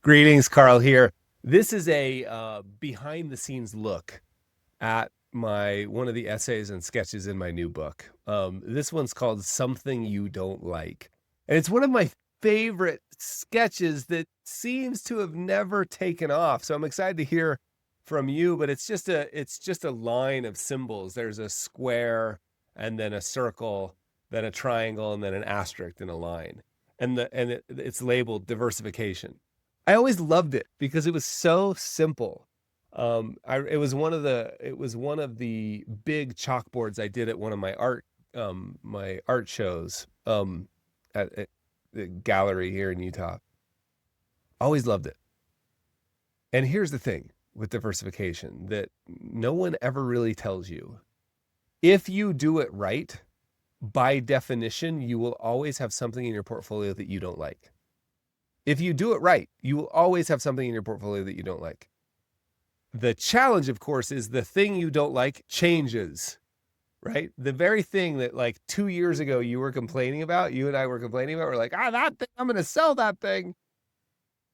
Greetings, Carl here. This is a behind the scenes look at one of the essays and sketches in my new book. This one's called Something You Don't Like. And it's one of my favorite sketches that seems to have never taken off. So I'm excited to hear from you, but it's just a line of symbols. There's a square and then a circle, then a triangle, and then an asterisk and a line. It's labeled diversification. I always loved it because it was so simple. It was one of the big chalkboards I did at one of my art shows at the gallery here in Utah. Always loved it. And here's the thing with diversification that no one ever really tells you. If you do it right, by definition, you will always have something in your portfolio that you don't like. If you do it right, you will always have something in your portfolio that you don't like. The challenge, of course, is the thing you don't like changes, right? The very thing that like 2 years ago you and I were complaining about, we're like, that thing, I'm going to sell that thing.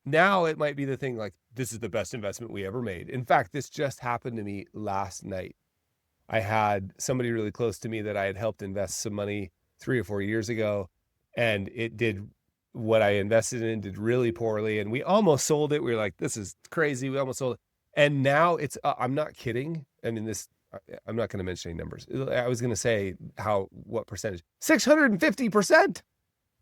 Now it might be the thing like, this is the best investment we ever made. In fact, this just happened to me last night. I had somebody really close to me that I had helped invest some money 3 or 4 years ago, and what I invested in did really poorly, and we almost sold it. We were like, this is crazy. We almost sold it. And now it's, I'm not kidding. I mean, I'm not going to mention any numbers. I was going to say what percentage, 650%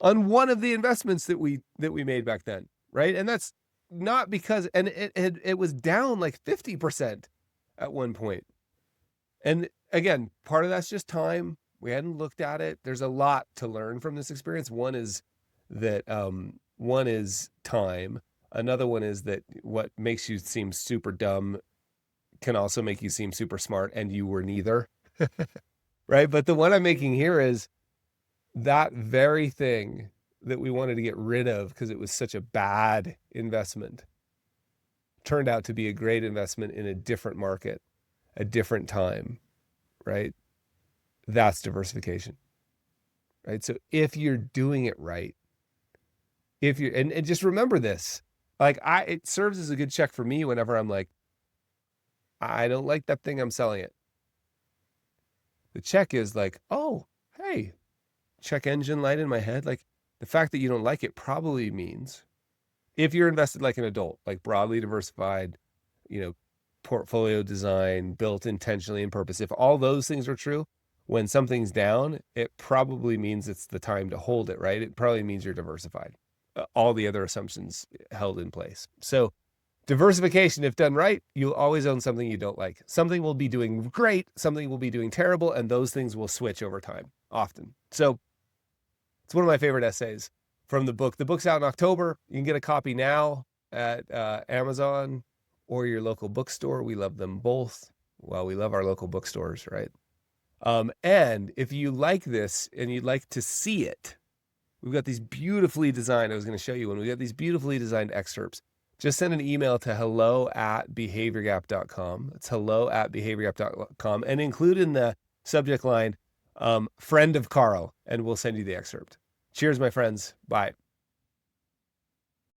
on one of the investments that we made back then. Right. And that's not because, and it was down like 50% at one point. And again, part of that's just time. We hadn't looked at it. There's a lot to learn from this experience. One is time. Another one is that what makes you seem super dumb can also make you seem super smart, and you were neither. Right? But the one I'm making here is that very thing that we wanted to get rid of because it was such a bad investment turned out to be a great investment in a different market, a different time, right? That's diversification, right? So if you're doing it right, and just remember this, it serves as a good check for me whenever I'm like, I don't like that thing, I'm selling it. The check is like, oh, hey, check engine light in my head. Like the fact that you don't like it probably means if you're invested like an adult, like broadly diversified, portfolio design, built intentionally and purpose. If all those things are true, when something's down, it probably means it's the time to hold it, right? It probably means you're diversified. All the other assumptions held in place. So diversification, if done right, you'll always own something you don't like. Something will be doing great, something will be doing terrible, and those things will switch over time, often. So it's one of my favorite essays from the book. The book's out in October. You can get a copy now at Amazon or your local bookstore. We love them both. Well, we love our local bookstores, right? And if you like this and you'd like to see it, we've got these beautifully designed, I was going to show you one, we got these beautifully designed excerpts. Just send an email to hello@behaviorgap.com. It's hello@behaviorgap.com and include in the subject line, friend of Carl, and we'll send you the excerpt. Cheers, my friends. Bye.